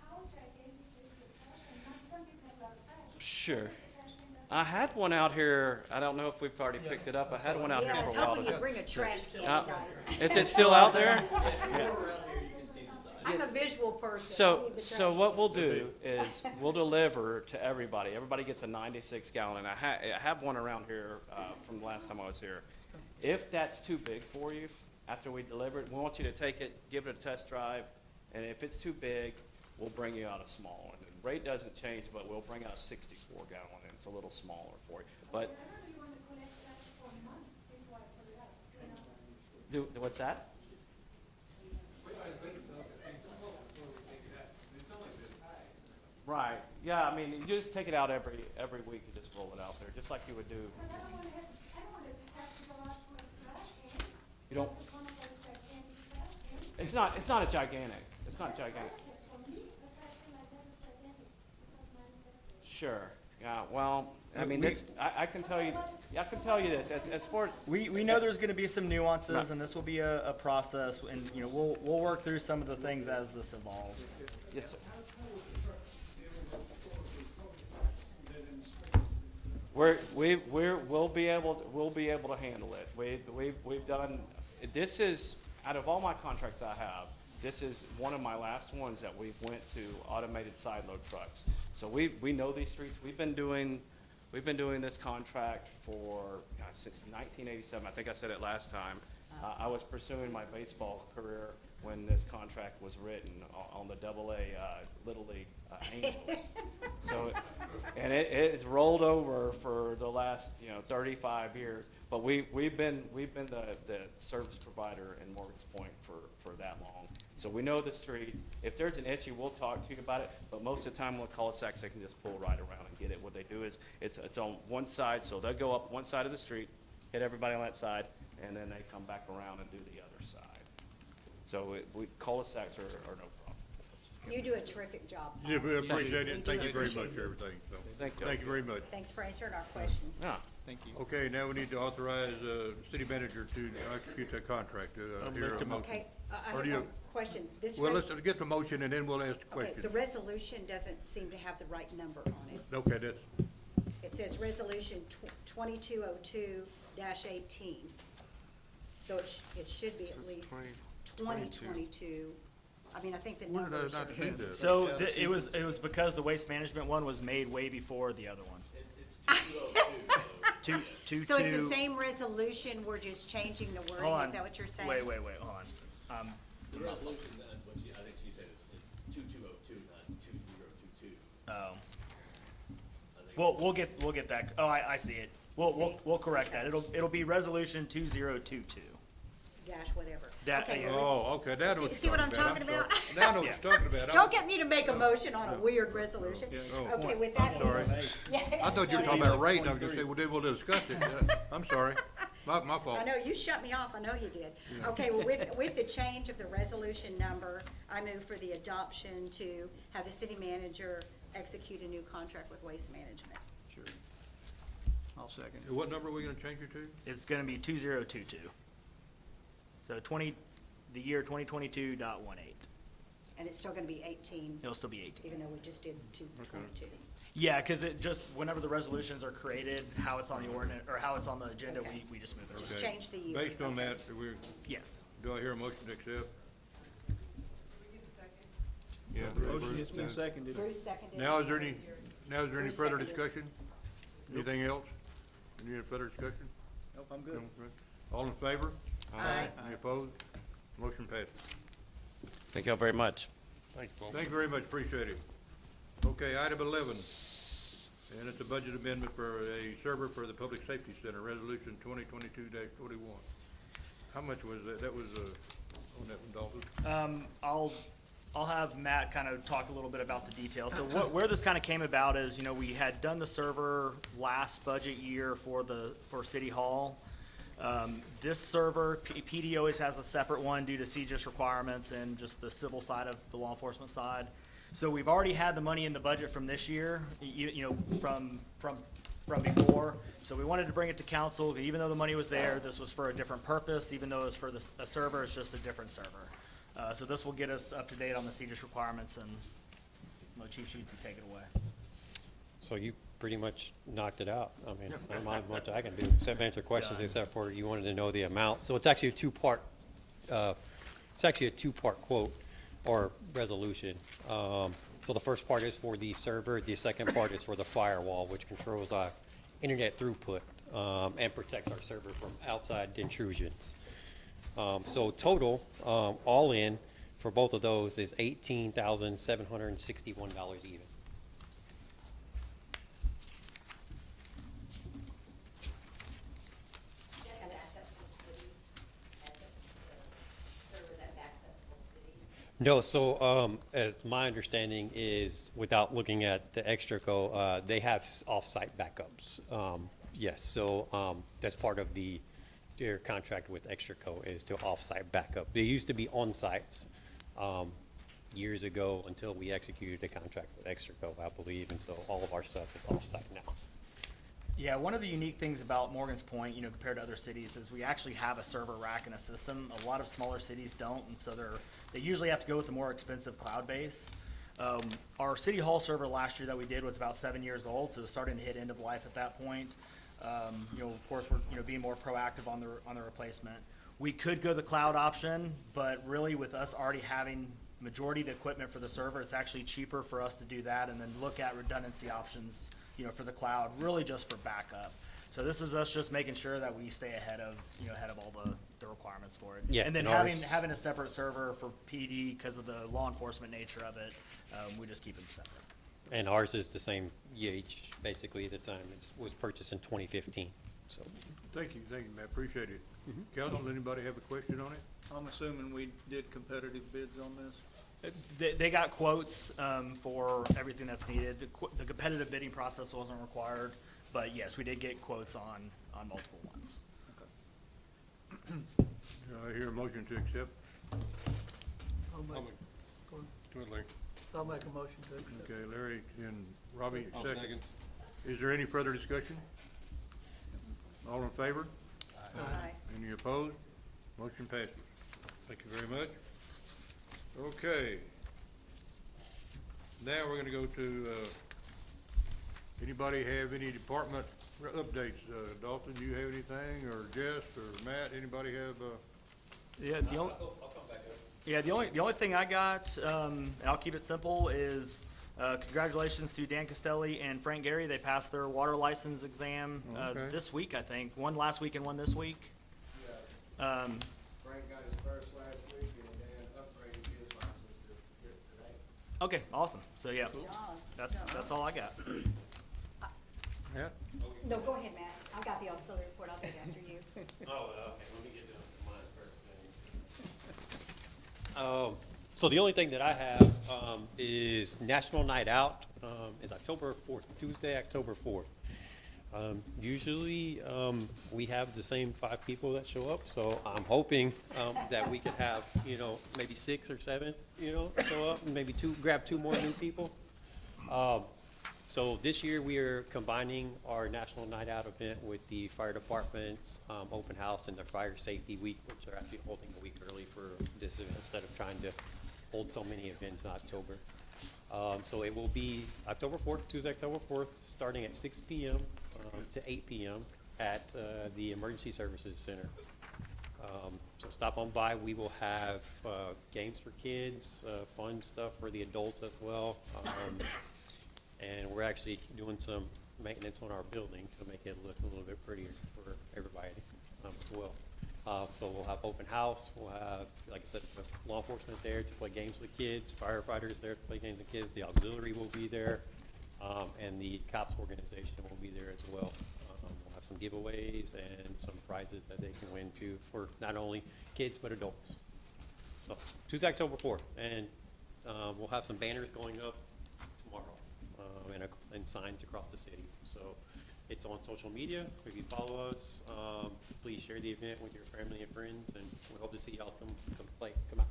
How gigantic is your trash can? Not some people have a lot of trash. Sure. The trash can doesn't- I had one out here, I don't know if we've already picked it up, I had one out Yeah, here I was for a while. hoping you'd bring a trash can Uh, tonight. Is it still out there? I'm a visual person. I So, need the so trash what we'll do is, we'll deliver to everybody. Everybody gets a 96 gallon. I have one around here, from the last time I was here. If that's too big for you, after we deliver it, we want you to take it, give it a test drive, and if it's too big, we'll bring you out a small one. The rate doesn't change, but we'll bring out a 64 gallon, and it's a little smaller for you. But, I really want to collect trash for a month before I put it out, what's that? Right, yeah, I mean, you just take it out every week and just roll it out there, just like you would do. Because I don't want to have to go out for a trash can. You don't, It's one of those gigantic trash it's not a gigantic, it's not gigantic. For me, a trash can like that is gigantic, because mine is that big. Sure, yeah, well, I mean, it's, I can tell you, I can tell you this, as far as, We know there's gonna be some nuances, Right. and this will be a process, and, you know, we'll work through some of the things as this evolves. yes, sir. We'll be able to handle it. We've done, this is, out of all my contracts I have, this is one of my last ones that we went to automated side load trucks. So we know these streets. We've been doing this contract for, since 1987. I think I said it last time. I was pursuing my baseball career when this contract was written on the AA Little League Angels. So, and it's rolled over for the last, 35 years. But we've been the service provider in Morgan's Point for that long. So we know the streets. If there's an issue, we'll talk to you about it. But most of the time, we'll call a SACs, they can just pull right around and get it. What they do is, it's on one side, so they'll go up one side of the street, hit everybody on that side, and then they come back around and do the other side. So we cul-de-sacs are no problem. You do a terrific job. Yeah, we appreciate We it. do Thank you very much appreciate for it. everything, so. Thank you. Thank you very much. Thanks for answering our questions. Yeah. Thank you. Okay, now we need to authorize, city manager to execute that contract. Hear a motion. Okay, I Or have do you- one question. This Well, res- let's get the motion and then we'll ask the Okay, the question. resolution doesn't seem to have the right number on it. Okay, that's, It says resolution 2202-18. So it should be at least 2022. I mean, I think the where did I numbers not are. see that? So it was because the waste management one was made way before the other one. It's 2202. So it's the same resolution, we're just changing the Hold wording, on. is that what you're saying? Wait, hold on. The resolution, what she, I think she said it's 2202, not 2022. Oh, I think we'll get that. Oh, I see it. We'll correct that. It'll be resolution 2022. Dash whatever. That- Okay, yeah. well, Oh, okay, that's what you're See what I'm talking talking about. about? I'm sorry. Now I know what you're talking about. Don't get me to make a motion on a weird resolution. Oh, Okay, with that. I'm sorry. Yeah, I thought you were that's talking fine. about a rate, and I was gonna say, well, then we'll discuss it. I'm sorry. My fault. I know, you shut me off, I know you did. Okay, well, with the change of the resolution number, I move for the adoption to have the city manager execute a new contract with Waste Management. Sure. I'll second it. What number are we gonna change it to? It's gonna be 2022. So the year 2022.18. And it's still gonna be 18, It'll still be 18. even though we just did 222. Yeah, because it just, whenever the resolutions are created, how it's on the ordinance, or how it's on the agenda, Okay. we just move it. Just Okay. change the year. Based on that, Yes. do I hear a motion to accept? Yeah. Motion has been seconded. Bruce seconded. Now, is there any Bruce further seconded. discussion? Anything else? Any further discussion? Nope, I'm good. All in favor? Aye. Any opposed? Motion passes. Thank y'all very much. Thank you very much, appreciate it. Okay, item 11, and it's a budget amendment for a server for the Public Safety Center, Resolution 2022-41. How much was that? That was, on that one, Dalton? I'll have Matt kind of talk a little bit about the details. So where this kind of came about is, we had done the server last budget year for City Hall. This server, PD always has a separate one due to CJIS requirements and just the civil side of the law enforcement side. So we've already had the money in the budget from this year, from before. So we wanted to bring it to council, even though the money was there, this was for a different purpose, even though it was for a server, it's just a different server. So this will get us up to date on the CJIS requirements, and Chief Sheetsy, take it away. So you pretty much knocked it out. I mean, I don't know much I can do except answer questions, Done. except for you wanted to know the amount. So it's actually a two-part quote or resolution. So the first part is for the server, the second part is for the firewall, which controls our internet throughput, and protects our server from outside intrusions. So total, all in, for both of those is $18,761 even. No, so as my understanding is, without looking at the Extraco, they have off-site backups. Yes, so that's part of the their contract with Extraco is to off-site backup. They used to be on-sites, years ago until we executed the contract with Extraco, I believe, and so all of our stuff is off-site now. Yeah, one of the unique things about Morgan's Point, you know, compared to other cities, is we actually have a server rack in a system. A lot of smaller cities don't, and so they usually have to go with a more expensive cloud base. Our City Hall server last year that we did was about 7 years old, so it was starting to hit end of life at that point. You know, of course, we're, you know, being more proactive on the replacement. We could go the cloud option, but really with us already having majority of the equipment for the server, it's actually cheaper for us to do that and then look at redundancy options, you know, for the cloud, really just for backup. So this is us just making sure that we stay ahead of all the requirements for it. Yeah, And then and having a separate server for PD because of the law enforcement nature of it, we just keep them separate. And ours is the same age, basically, at the time. It was purchased in 2015, so. Thank you, Matt, appreciate it. Council, anybody have a question on it? I'm assuming we did competitive bids on this? They got quotes for everything that's needed. The competitive bidding process wasn't required, but yes, we did get quotes on multiple ones. I hear a motion to accept. I'll make, Go ahead, Larry. I'll make a motion to accept. Okay, Larry and Robbie, I'll second. second. Is there any further discussion? All in favor? Aye. Any opposed? Motion passes. Thank you very much. Okay. Now we're gonna go to, anybody have any department updates? Dalton, do you have anything, or Jess, or Matt, anybody have, Yeah, the only thing I got, and I'll keep it simple, is congratulations to Dan Castelli and Frank Gary. They passed their water license exam Okay. this week, I think. One last week and one this week. Frank got his first last week, and Dan upgraded his license today. Okay, awesome. So yeah, that's all I got. Matt? No, go ahead, Matt. I've got the auxiliary report. I'll take it after you. Oh, okay, let me get to mine first. So the only thing that I have is National Night Out is October 4th, Tuesday, October 4th. Usually we have the same 5 people that show up, so I'm hoping that we could have, you know, maybe 6 or 7, you know, show up, and maybe grab 2 more new people. So this year we are combining our National Night Out event with the fire department's open house and the fire safety week, which they're actually holding a week early for this event instead of trying to hold so many events in October. So it will be October 4th, Tuesday, October 4th, starting at 6 p.m. To 8 p.m. at the Emergency Services Center. So stop on by. We will have games for kids, fun stuff for the adults as well. And we're actually doing some maintenance on our building to make it look a little bit prettier for everybody as well. So we'll have open house. We'll have, like I said, law enforcement there to play games with kids, firefighters there to play games with kids. The auxiliary will be there, and the cops organization will be there as well. We'll have some giveaways and some prizes that they can win too for not only kids but adults. So Tuesday, October 4th, and we'll have some banners going up tomorrow and signs across the city. So it's on social media. If you follow us, please share the event with your family and friends, and we hope to see y'all come out.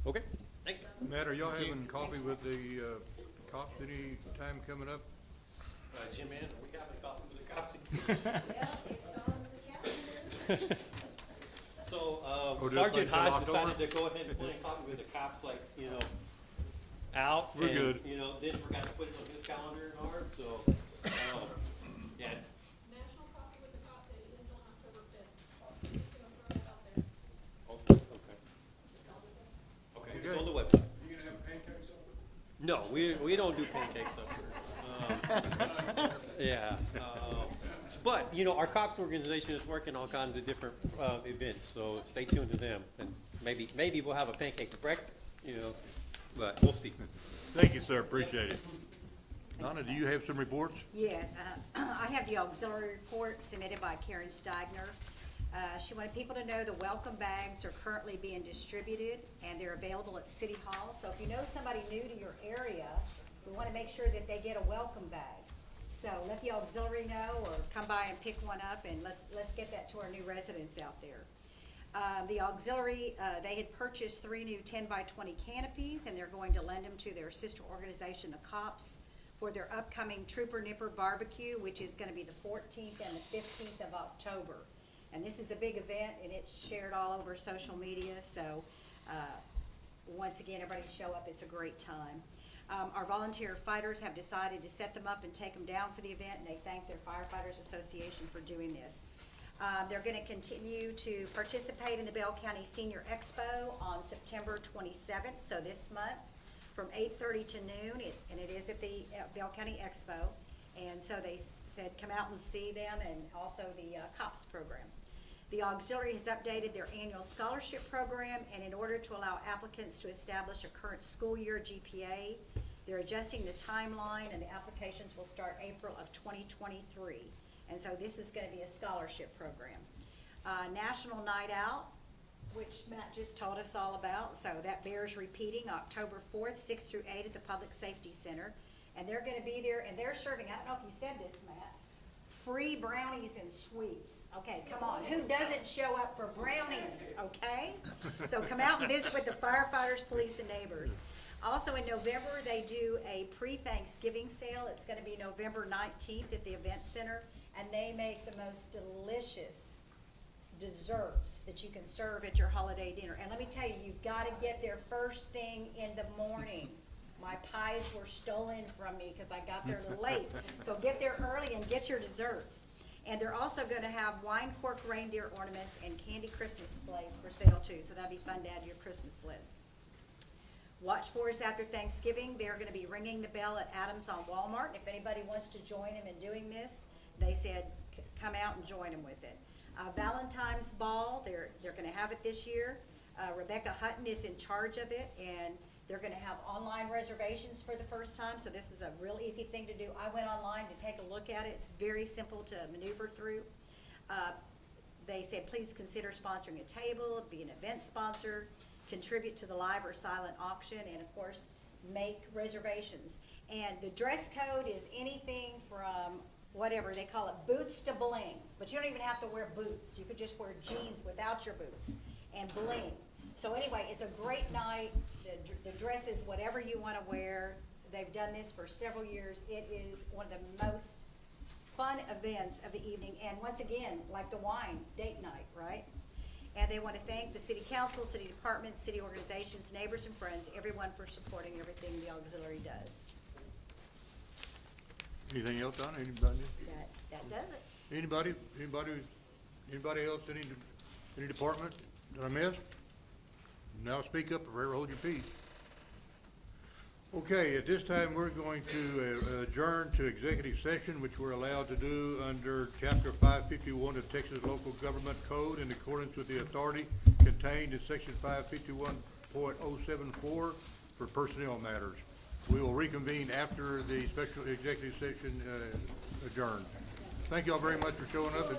Okay, thanks. Matt, are y'all having coffee with the cops any time coming up? Jim, man, are we having coffee with the cops? So just Sergeant like till Hodge decided October? to go ahead and plan coffee with the cops, like, you know, out. We're and, good. You know, then forgot to put it on his calendar and ours, so, yeah, it's, National Coffee with the Cop Day is on October 5th. Just gonna throw that out there. okay. Okay, it's Okay. on the website. You gonna have pancakes over? No, we don't do pancakes up here. Yeah, but, you know, our cops organization is working on all kinds of different events, so stay tuned to them. And maybe we'll have a pancake for breakfast, you know, but we'll see. Thank you, sir, appreciate it. Donna, do you have some reports? Yes, I have the auxiliary report submitted by Karen Steigner. She wanted people to know the welcome bags are currently being distributed, and they're available at City Hall. So if you know somebody new to your area, we want to make sure that they get a welcome bag. So let the auxiliary know, or come by and pick one up, and let's get that to our new residents out there. The auxiliary, they had purchased 3 new 10-by-20 canopies, and they're going to lend them to their sister organization, the Cops, for their upcoming Trooper Nipper Barbecue, which is gonna be the 14th and the 15th of October. And this is a big event, and it's shared all over social media, so, once again, everybody show up, it's a great time. Our volunteer fighters have decided to set them up and take them down for the event, and they thank their Firefighters Association for doing this. They're gonna continue to participate in the Bell County Senior Expo on September 27th, so this month, from 8:30 to noon, and it is at the Bell County Expo. And so they said, come out and see them, and also the COPS program. The auxiliary has updated their annual scholarship program, and in order to allow applicants to establish a current school year GPA, they're adjusting the timeline, and the applications will start April of 2023. And so this is gonna be a scholarship program. National Night Out, which Matt just told us all about, so that bears repeating, October 4th, 6 through 8 at the Public Safety Center. And they're gonna be there, and they're serving, I don't know if you said this, Matt, free brownies and sweets. Okay, come on, who doesn't show up for brownies, okay? So come out and visit with the firefighters, police, and neighbors. Also in November, they do a pre-Thanksgiving sale. It's gonna be November 19th at the Event Center, and they make the most delicious desserts that you can serve at your holiday dinner. And let me tell you, you've gotta get there first thing in the morning. My pies were stolen from me because I got there a little late. So get there early and get your desserts. And they're also gonna have wine cork reindeer ornaments and candy Christmas sleighs for sale too, so that'd be fun to add to your Christmas list. Watch for us after Thanksgiving. They're gonna be ringing the bell at Adams on Walmart. If anybody wants to join them in doing this, they said, come out and join them with it. Valentine's Ball, they're gonna have it this year. Rebecca Hutton is in charge of it, and they're gonna have online reservations for the first time, so this is a real easy thing to do. I went online to take a look at it. It's very simple to maneuver through. They said, please consider sponsoring a table, be an event sponsor, contribute to the live or silent auction, and of course, make reservations. And the dress code is anything from whatever, they call it boots to bling, but you don't even have to wear boots. You could just wear jeans without your boots and bling. So anyway, it's a great night. The dress is whatever you want to wear. They've done this for several years. It is one of the most fun events of the evening. And once again, like the wine, date night, right? And they want to thank the city council, city departments, city organizations, neighbors and friends, everyone for supporting everything the auxiliary does. Anything else on it? Anybody? That does it. Anybody else, any department that I missed? Now speak up or ever hold your peace. Okay, at this time, we're going to adjourn to executive session, which we're allowed to do under Chapter 551 of Texas Local Government Code in accordance with the authority contained in Section 551.074 for personnel matters. We will reconvene after the special executive session adjourns. Thank you all very much for showing up.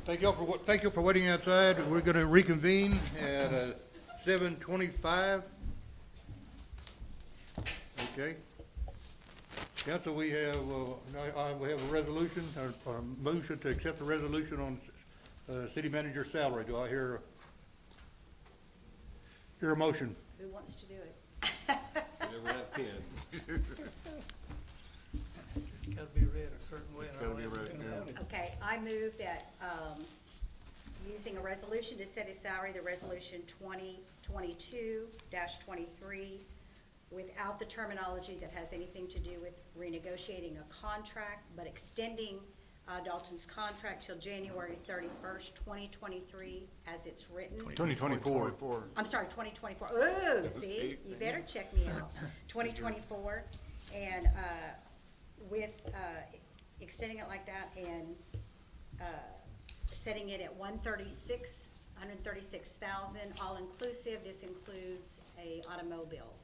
Okay. Thank you for waiting outside. We're gonna reconvene at 7:25. Okay. Council, we have a resolution, or a motion to accept a resolution on city manager's salary. Do I hear a motion? Who wants to do it? Whatever that pen. It's gotta be read a certain way. It's gotta be read, yeah. Okay, I move that, using a resolution to set a salary, the resolution 2022-23, without the terminology that has anything to do with renegotiating a contract, but extending Dalton's contract till January 31st, 2023, as it's written. 2024. I'm sorry, 2024. Ooh, see, you better check me out. 2024, and with extending it like that and setting it at 136,000 all inclusive. This includes a automobile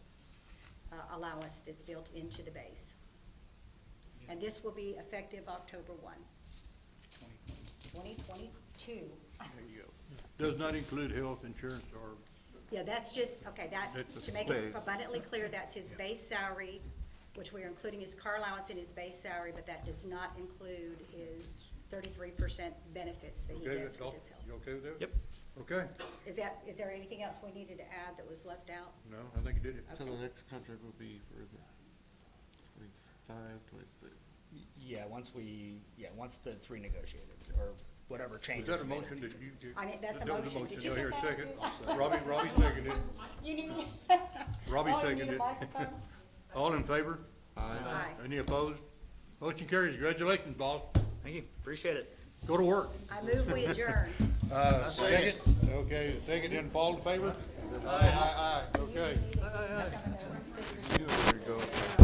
allowance that's built into the base. And this will be effective October 1, 2022. There you go. Does not include health insurance or, Yeah, that's just, okay, that, That's to the make it base. abundantly clear, that's his base salary, which we are including his car allowance in his base salary, but that does not include his 33% benefits that he okay, gets that's all? with his health. You okay with that? Yep. Okay, Is there anything else we needed to add that was left out? no, I think you did it. Okay. So the next contract will be for the 25, 26. Yeah, once that's renegotiated, or whatever Was changes. that a we made. motion that you? I mean, that's a that was motion. Did Do you I hear get a that? second? Robbie seconded. You need me? Robbie Oh, you need seconded. a microphone? All in favor? Aye. Any opposed? Motion carries. Congratulations, boss. Thank you, appreciate it. Go to work. I move we adjourn. Second, okay, second, and all in favor? Aye, aye, aye, okay. There you go.